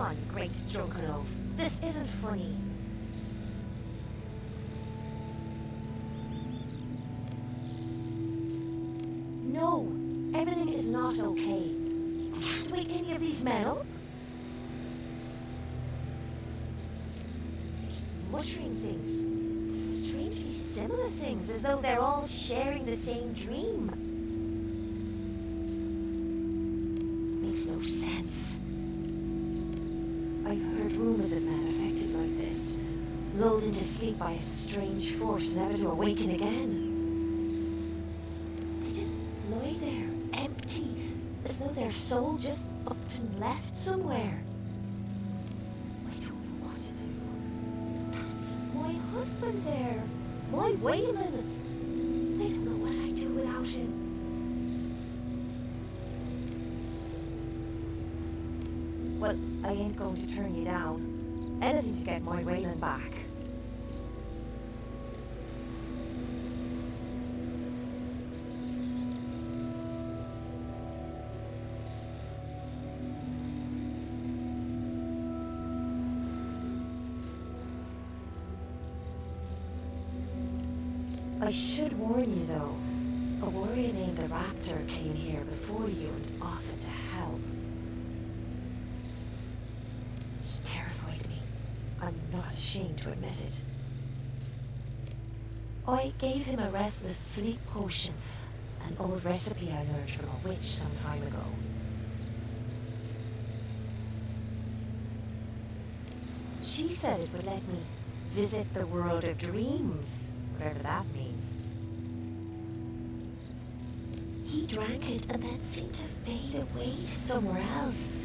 on, great drunken oaf. This isn't funny. No, everything is not okay. I can't wake any of these men up. They keep muttering things, strangely similar things, as though they're all sharing the same dream. Makes no sense. I've heard rumours of men affected like this, lulled into sleep by a strange force, never to awaken again. They just lie there, empty, as though their soul just upped and left somewhere. I don't know what to do. That's my husband there, my Waylon. I don't know what I'd do without him. Well, I ain't going to turn you down. Anything to get my Waylon back. I should warn you though, a warrior named the Raptor came here before you and offered to help. He terrified me. I'm not ashamed to admit it. I gave him a restless sleep potion, an old recipe I learned from a witch some time ago. She said it would let me visit the world of dreams, whatever that means. He drank it and then seemed to fade away to somewhere else.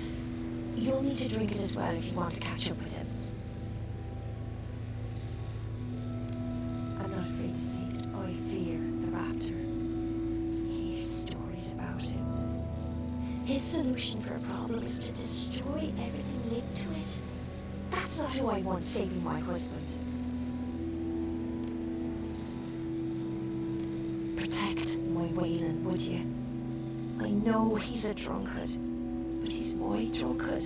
You'll need to drink it as well if you want to catch up with him. I'm not afraid to say that I fear the Raptor. I hear stories about him. His solution for a problem is to destroy everything linked to it. That's not who I want saving my husband. Protect my Waylon, would you? I know he's a drunkard, but he's my drunkard.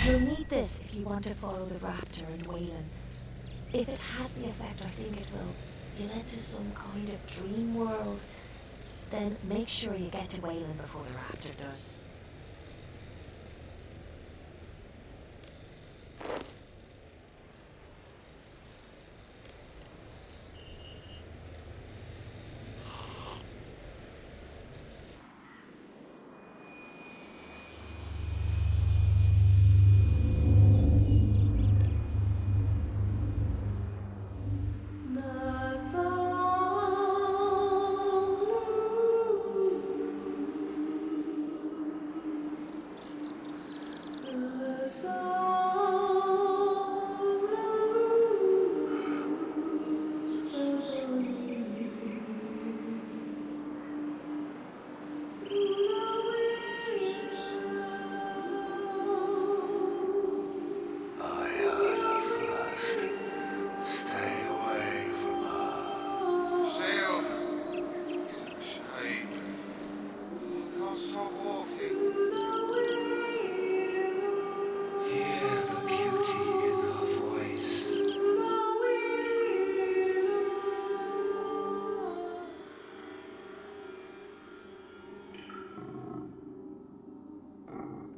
You'll need this if you want to follow the Raptor and Waylon. If it has the effect I think it will, you'll enter some kind of dream world. Then make sure you get to Waylon before the Raptor does.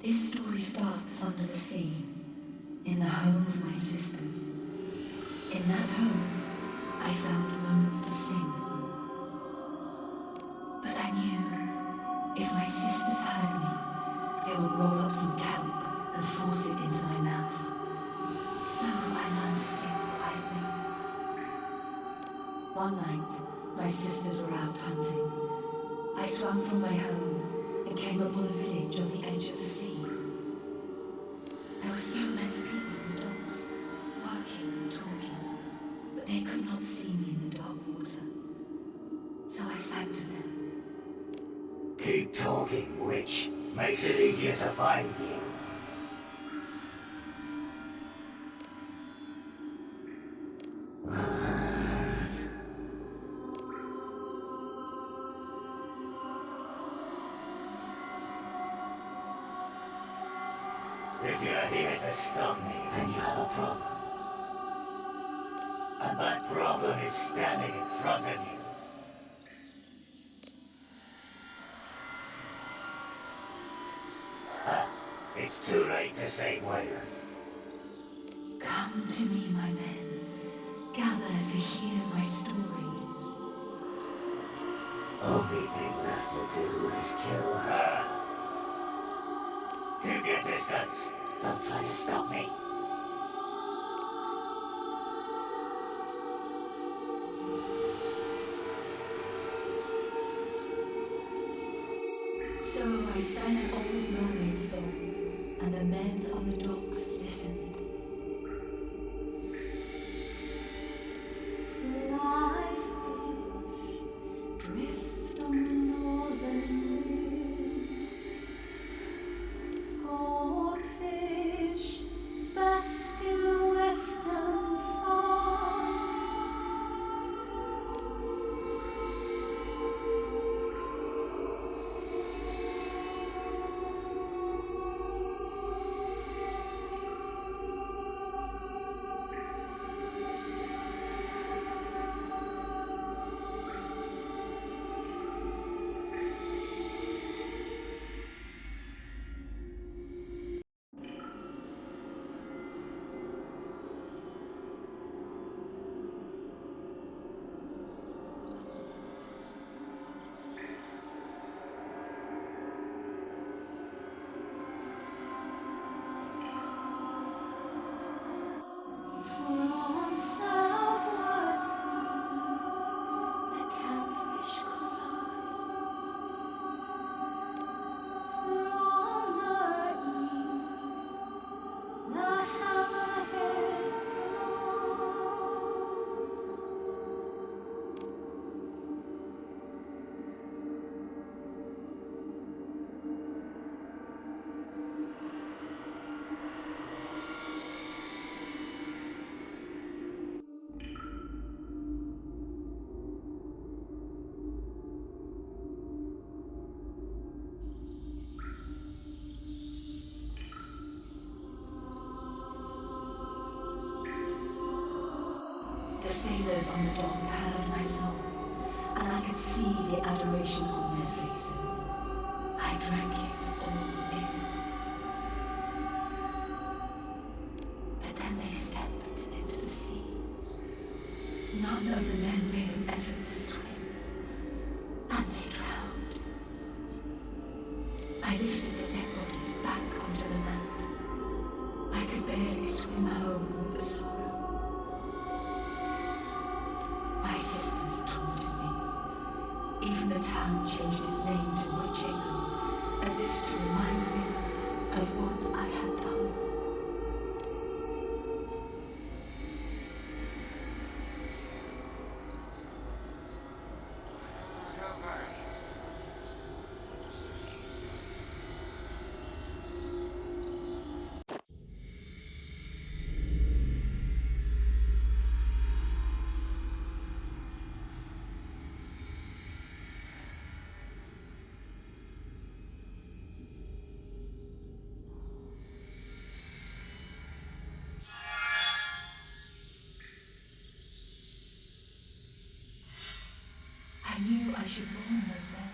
This story starts under the sea, in the home of my sisters. In that home, I found moments to sing. But I knew, if my sisters heard me, they would roll up some kelp and force it into my mouth. So I learned to sing quietly. One night, my sisters were out hunting. I swam from my home and came upon a village on the edge of the sea. There were so many people and dogs, working and talking, but they could not see me in the dark water. So I sang to them. Keep talking, witch. Makes it easier to find you. If you're here to stop me, then you have a problem. And that problem is standing in front of you. Ha! It's too late to say where. Come to me, my men. Gather to hear my story. Only thing left to do is kill her. Keep your distance. Don't try to stop me. So I sang an old mermaid song, and the men on the docks listened. Fly fish, drift on the northern wind. Goldfish, bask in the western sun. From southward seas, the catfish cry. From the east, the hammerheads cry. The sailors on the dock heard my song, and I could see the adoration on their faces. I drank it all in. But then they stepped into the sea. None of the men made an effort to swim, and they drowned. I lifted the dead bodies back onto the land. I could barely swim home all the sorrow. My sisters taunted me. Even the town changed its name to Jagex, as if to remind me of what I had done. I knew I should warn those men,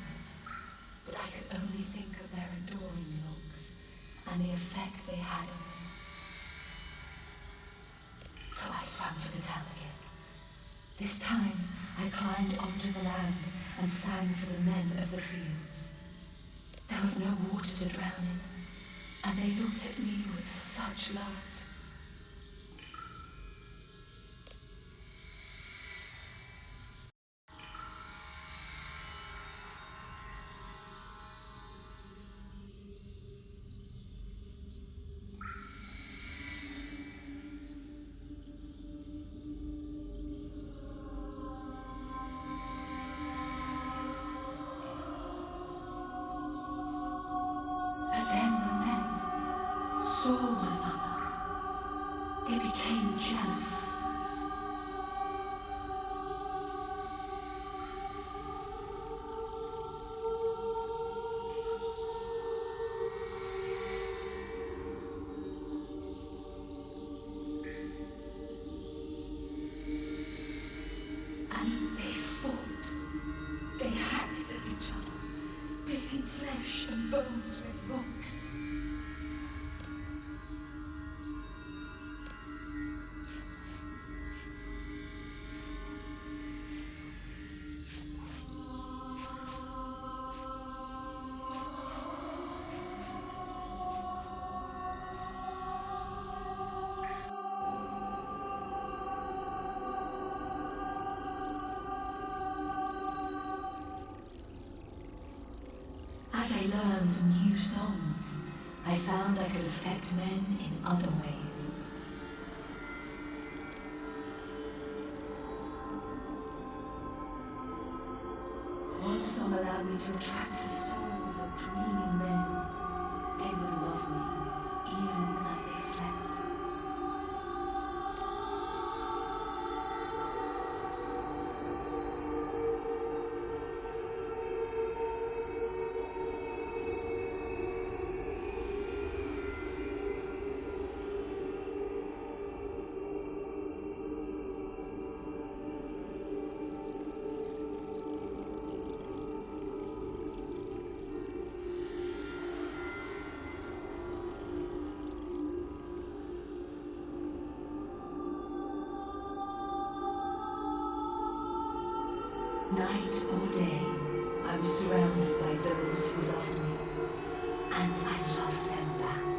but I could only think of their adoring looks and the effect they had on me. So I swam for the town again. This time I climbed onto the land and sang for the men of the fields. There was no water to drown in, and they looked at me with such love. saw one another. They became jealous. They hacked at each other, pitting flesh and bones with rocks. As I learned new songs, I found I could affect men in other ways. One song allowed me to attract the souls of dreaming men. They would love me, even as they slept. Night or day, I was surrounded by those who loved me, and I loved them back.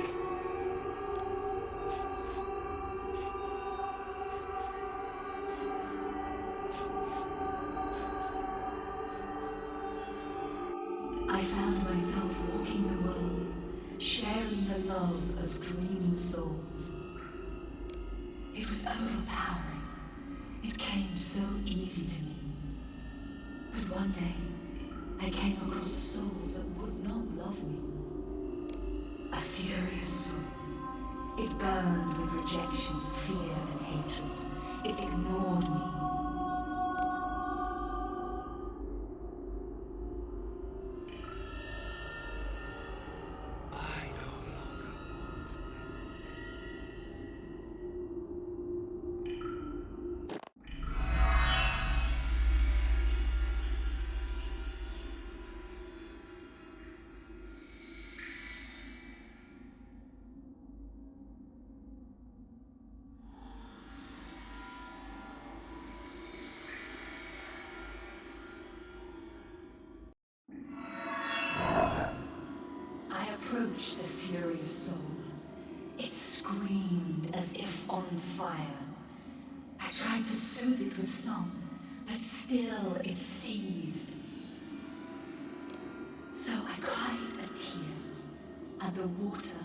I found myself walking the world, sharing the love of dreaming souls. It was overpowering. It came so easy to me. But one day, I came across a soul that would not love me. A furious soul. It burned with rejection, fear, and hatred. It ignored me. Approached the furious soul. It screamed as if on fire. I tried to soothe it with song, but still it seethed. So I cried a tear, and the water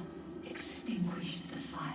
extinguished the fire.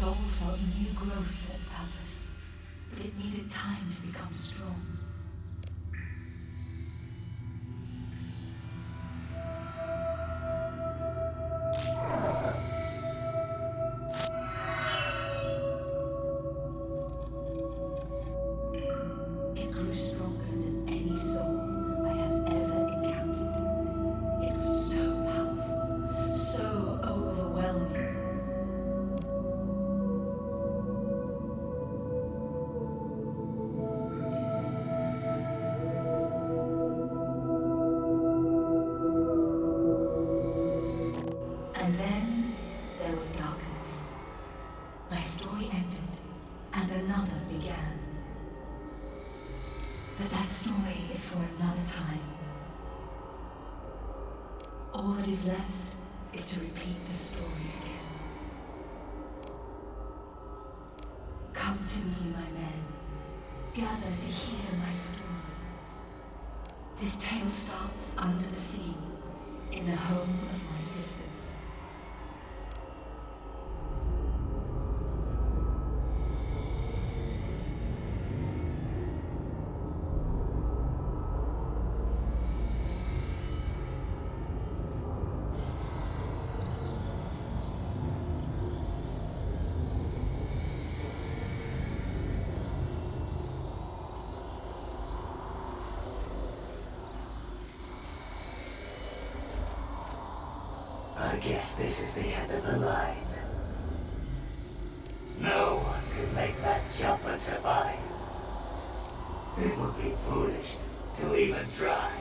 soul felt new growth and purpose, but it needed time to become strong. It grew stronger than any soul I have ever encountered. It was so powerful, so overwhelming. And then there was darkness. My story ended, and another began. But that story is for another time. All that is left is to repeat the story again. Come to me, my men. Gather to hear my story. This tale starts under the sea, in the home of my sisters. I guess this is the end of the line. No one can make that jump and survive. It would be foolish to even try.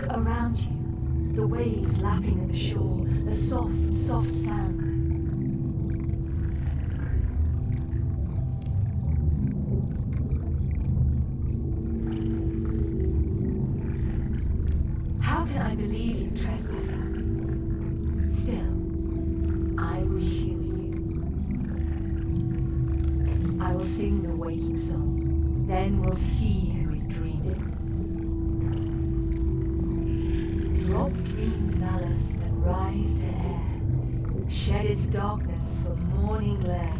Around you, the waves lapping at the shore, the soft, soft sand. How can I believe you, trespasser? Still, I will humor you. I will sing the waking song, then we'll see who is dreaming. Drop dreams ballast and rise to air. shed its darkness for morning glare.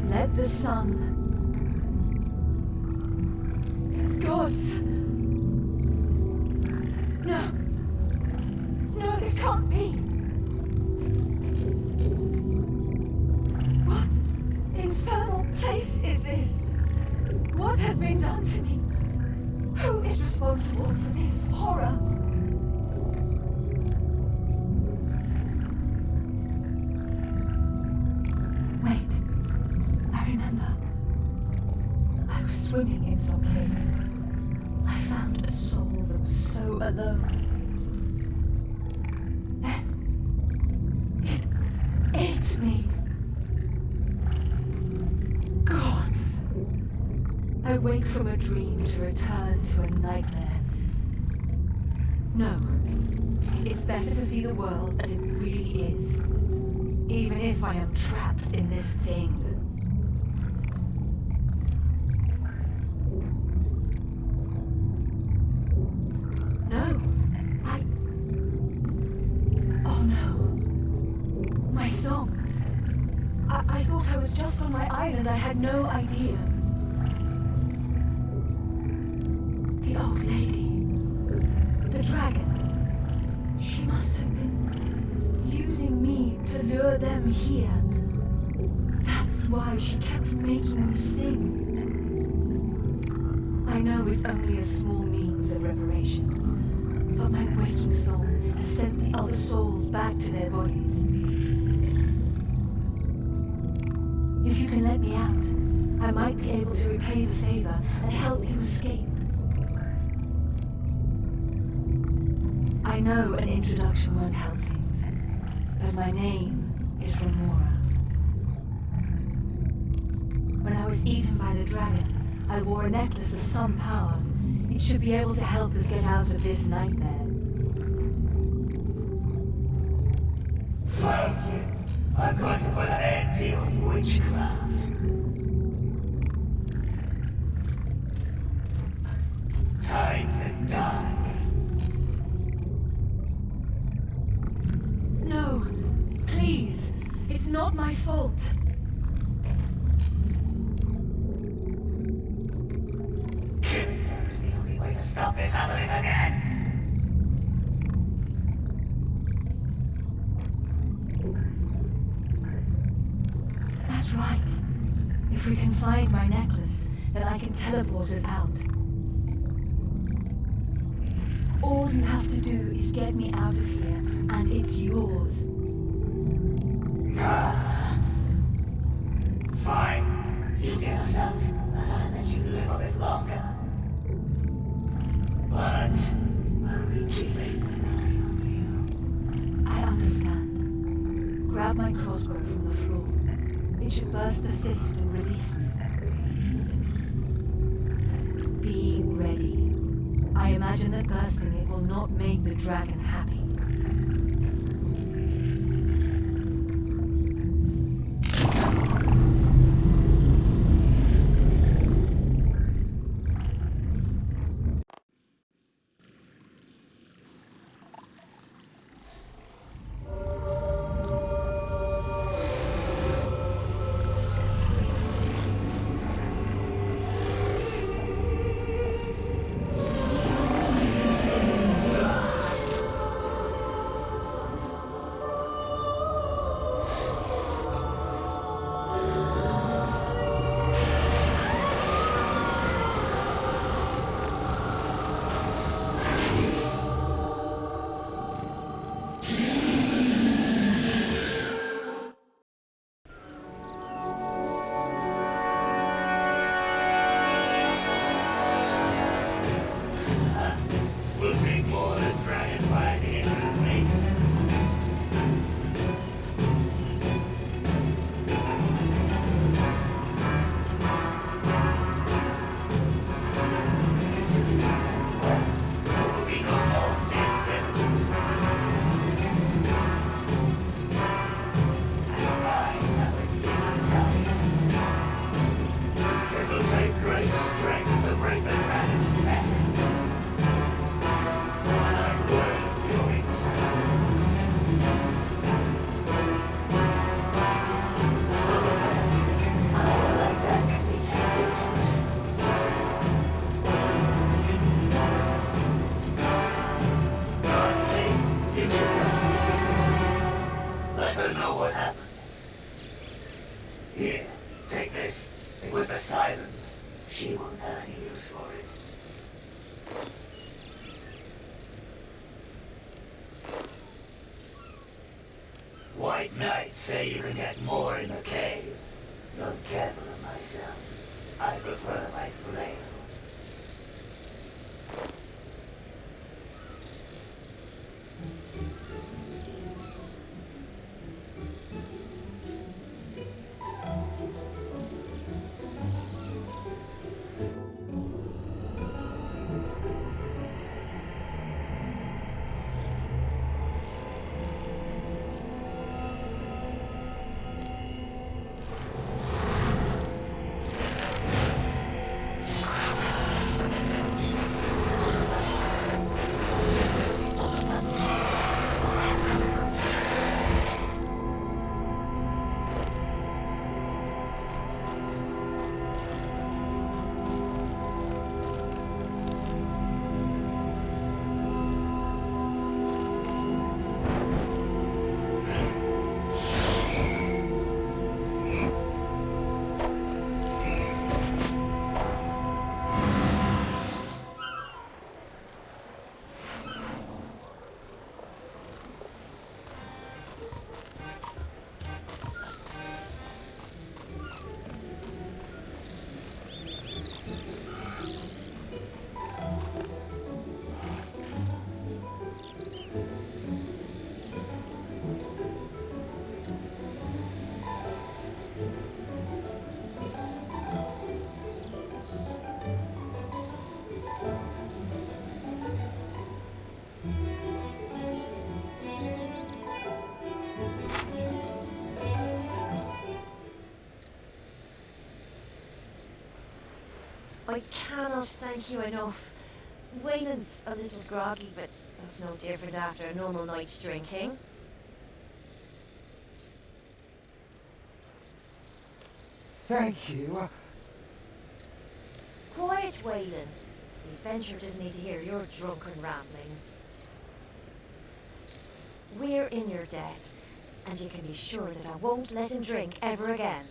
Let the sun, gods, no, this can't be. What infernal place is this? What has been done to me? Who is responsible for this horror? Wait, I remember. I was swimming in some caves. I found a soul that was so alone. Then it ate me. Gods! I wake from a dream to return to a nightmare. No, it's better to see the world as it really is, even if I am trapped in this thing. Oh no. My song. I thought I was just on my island. I had no idea. The old lady. The dragon. She must have been using me to lure them here. That's why she kept making me sing. I know it's only a small means of reparations, but my waking song has sent the other souls back to their bodies. If you can let me out, I might be able to repay the favor and help you escape. I know an introduction won't help things, but my name is Remora. When I was eaten by the dragon, I wore a necklace of some power. It should be able to help us get out of this nightmare. Found you. I'm going to put an end to your witchcraft. Time to die. No, please. It's not my fault. Killing her is the only way to stop this happening again. That's right. If we can find my necklace, then I can teleport us out. All you have to do is get me out of here, and it's yours. Fine. You get us out, and I'll let you live a bit longer. But I'll be keeping an eye on you. I understand. Grab my crossbow from the floor. It should burst the cyst and release me. Be ready. I imagine that bursting it will not make the dragon happy. It was the silence. She won't have any use for it. White knights say you can get more in the cave. Don't care for them myself. I prefer my flail. I cannot thank you enough. Wayland's a little groggy, but that's no different after a normal night's drinking. Thank you. Quiet, Wayland. The adventurer doesn't need to hear your drunken ramblings. We're in your debt, and you can be sure that I won't let him drink ever again.